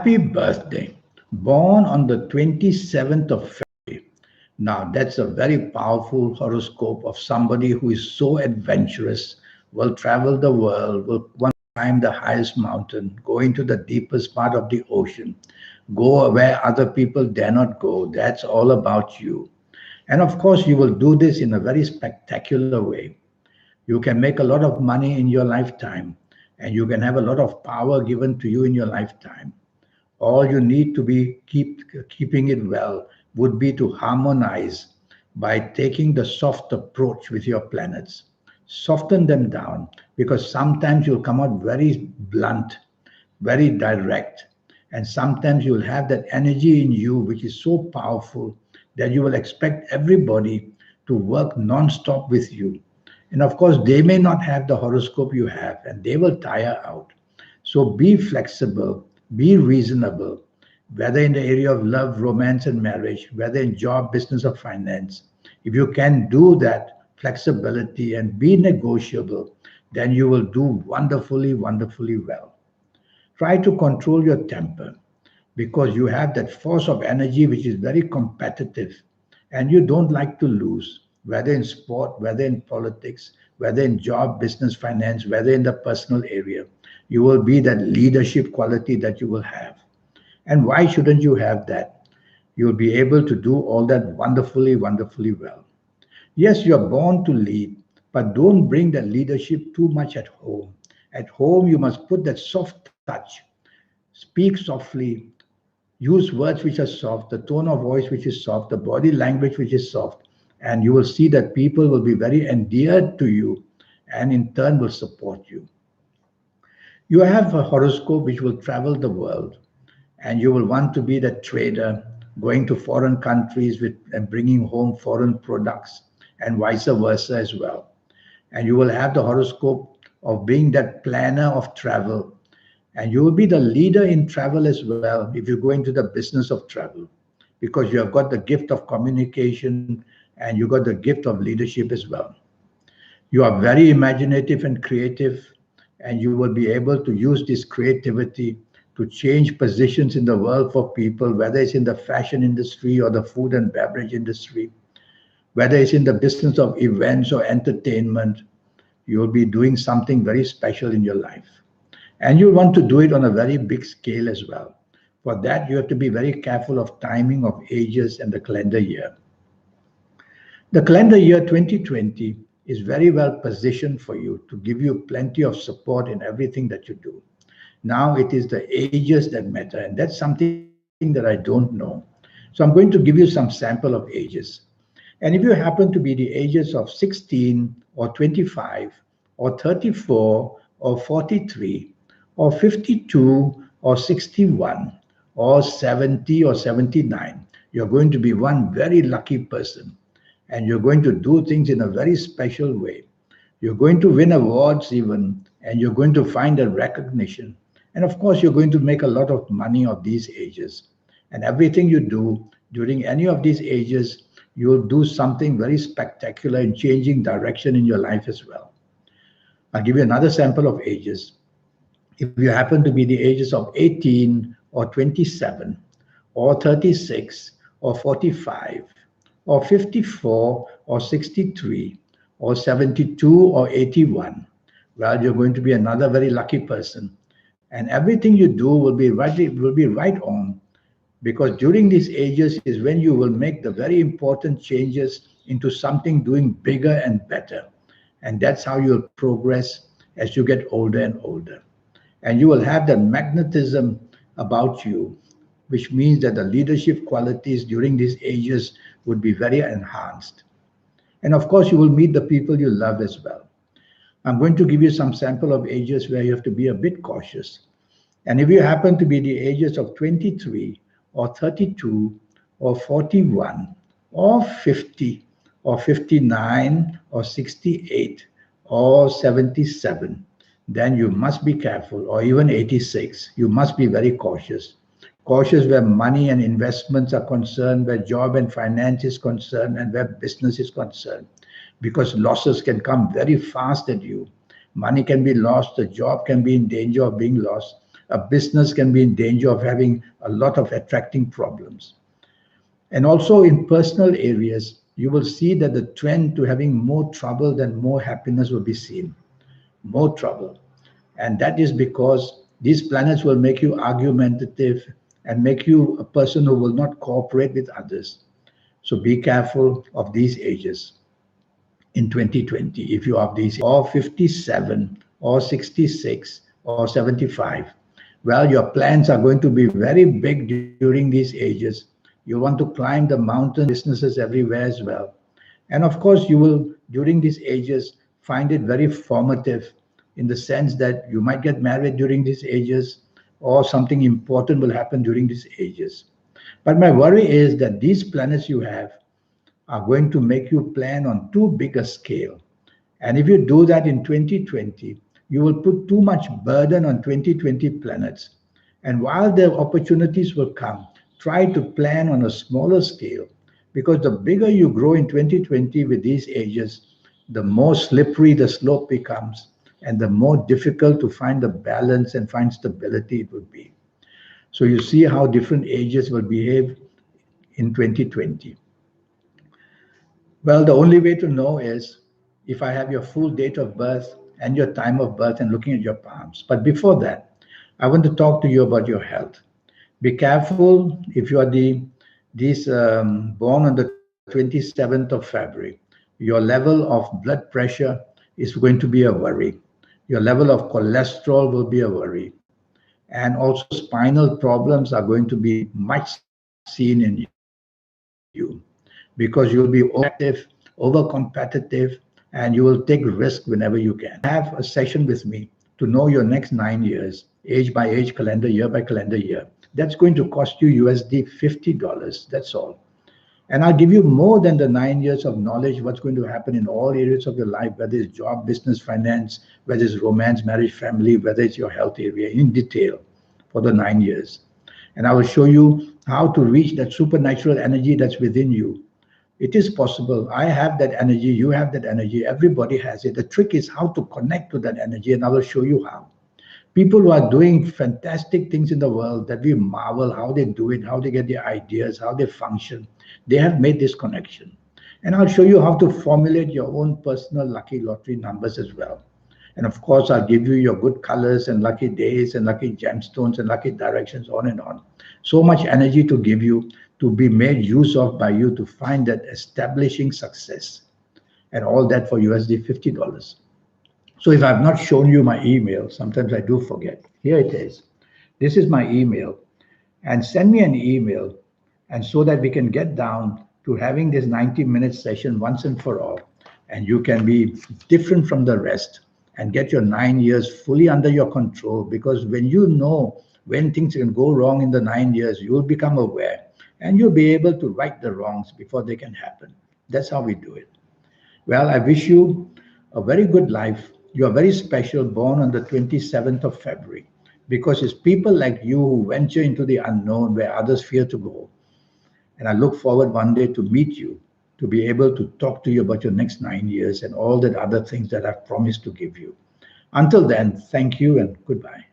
Happy birthday. Born on the 27th of February. Now, that's a very powerful horoscope of somebody who is so adventurous, will travel the world, will want to climb the highest mountain, go into the deepest part of the ocean, go where other people dare not go. That's all about you. And of course, you will do this in a very spectacular way. You can make a lot of money in your lifetime, and you can have a lot of power given to you in your lifetime. All you need to be keeping it well would be to harmonize by taking the soft approach with your planets. Soften them down, because sometimes you'll come out very blunt, very direct, and sometimes you'll have that energy in you which is so powerful that you will expect everybody to work non-stop with you. And of course, they may not have the horoscope you have, and they will tire out. So be flexible, be reasonable, whether in the area of love, romance, and marriage, whether in job, business, or finance. If you can do that flexibility and be negotiable, then you will do wonderfully, wonderfully well. Try to control your temper, because you have that force of energy which is very competitive, and you don't like to lose, whether in sport, whether in politics, whether in job, business, finance, whether in the personal area. You will be that leadership quality that you will have. And why shouldn't you have that? You'll be able to do all that wonderfully, wonderfully well. Yes, you're born to lead, but don't bring that leadership too much at home. At home, you must put that soft touch. Speak softly, use words which are soft, the tone of voice which is soft, the body language which is soft, and you will see that people will be very endeared to you and in turn will support you. You have a horoscope which will travel the world, and you will want to be the trader going to foreign countries with and bringing home foreign products, and vice versa as well. And you will have the horoscope of being that planner of travel, and you will be the leader in travel as well if you go into the business of travel, because you have got the gift of communication and you got the gift of leadership as well. You are very imaginative and creative, and you will be able to use this creativity to change positions in the world for people, whether it's in the fashion industry or the food and beverage industry, whether it's in the business of events or entertainment. You will be doing something very special in your life. And you want to do it on a very big scale as well. For that, you have to be very careful of timing of ages and the calendar year. The calendar year 2020 is very well positioned for you to give you plenty of support in everything that you do. Now it is the ages that matter, and that's something that I don't know. So I'm going to give you some sample of ages. And if you happen to be the ages of 16 or 25 or 34 or 43 or 52 or 61 or 70 or 79, you're going to be one very lucky person, and you're going to do things in a very special way. You're going to win awards even, and you're going to find a recognition. And of course, you're going to make a lot of money of these ages. And everything you do during any of these ages, you'll do something very spectacular in changing direction in your life as well. I'll give you another sample of ages. If you happen to be the ages of 18 or 27 or 36 or 45 or 54 or 63 or 72 or 81, well, you're going to be another very lucky person. And everything you do will be right on, because during these ages is when you will make the very important changes into something doing bigger and better. And that's how you'll progress as you get older and older. And you will have that magnetism about you, which means that the leadership qualities during these ages would be very enhanced. And of course, you will meet the people you love as well. I'm going to give you some sample of ages where you have to be a bit cautious. And if you happen to be the ages of 23 or 32 or 41 or 50 or 59 or 68 or 77, then you must be careful, or even 86. You must be very cautious. Cautious where money and investments are concerned, where job and finance is concerned, and where business is concerned. Because losses can come very fast at you. Money can be lost, the job can be in danger of being lost. A business can be in danger of having a lot of attracting problems. And also in personal areas, you will see that the trend to having more trouble than more happiness will be seen. More trouble. And that is because these planets will make you argumentative and make you a person who will not cooperate with others. So be careful of these ages in 2020 if you are of these or 57 or 66 or 75. Well, your plans are going to be very big during these ages. You want to climb the mountain businesses everywhere as well. And of course, you will, during these ages, find it very formative in the sense that you might get married during these ages or something important will happen during these ages. But my worry is that these planets you have are going to make you plan on too big a scale. And if you do that in 2020, you will put too much burden on 2020 planets. And while the opportunities will come, try to plan on a smaller scale because the bigger you grow in 2020 with these ages, the more slippery the slope becomes and the more difficult to find the balance and find stability it would be. So you see how different ages will behave in 2020. Well, the only way to know is if I have your full date of birth and your time of birth and looking at your palms. But before that, I want to talk to you about your health. Be careful if you are born on the 27th of February. Your level of blood pressure is going to be a worry. Your level of cholesterol will be a worry. And also spinal problems are going to be much seen in you because you'll be overactive, over-competitive, and you will take risk whenever you can. Have a session with me to know your next 9 years, age by age, calendar year by calendar year. That's going to cost you USD $50. That's all. And I'll give you more than the 9 years of knowledge, what's going to happen in all areas of your life, whether it's job, business, finance, whether it's romance, marriage, family, whether it's your health area, in detail for the 9 years. And I will show you how to reach that supernatural energy that's within you. It is possible. I have that energy. You have that energy. Everybody has it. The trick is how to connect to that energy, and I will show you how. People who are doing fantastic things in the world that we marvel how they do it, how they get their ideas, how they function. They have made this connection. And I'll show you how to formulate your own personal lucky lottery numbers as well. And of course, I'll give you your good colors and lucky days and lucky gemstones and lucky directions, on and on. So much energy to give you to be made use of by you to find that establishing success. And all that for USD $50. So if I've not shown you my email, sometimes I do forget. Here it is. This is my email. And send me an email, and so that we can get down to having this 90-minute session once and for all. And you can be different from the rest and get your 9 years fully under your control, because when you know when things can go wrong in the 9 years, you will become aware and you'll be able to right the wrongs before they can happen. That's how we do it. Well, I wish you a very good life. You are very special, born on the 27th of February, because it's people like you who venture into the unknown where others fear to go. And I look forward one day to meet you, to be able to talk to you about your next 9 years and all that other things that I've promised to give you. Until then, thank you and goodbye.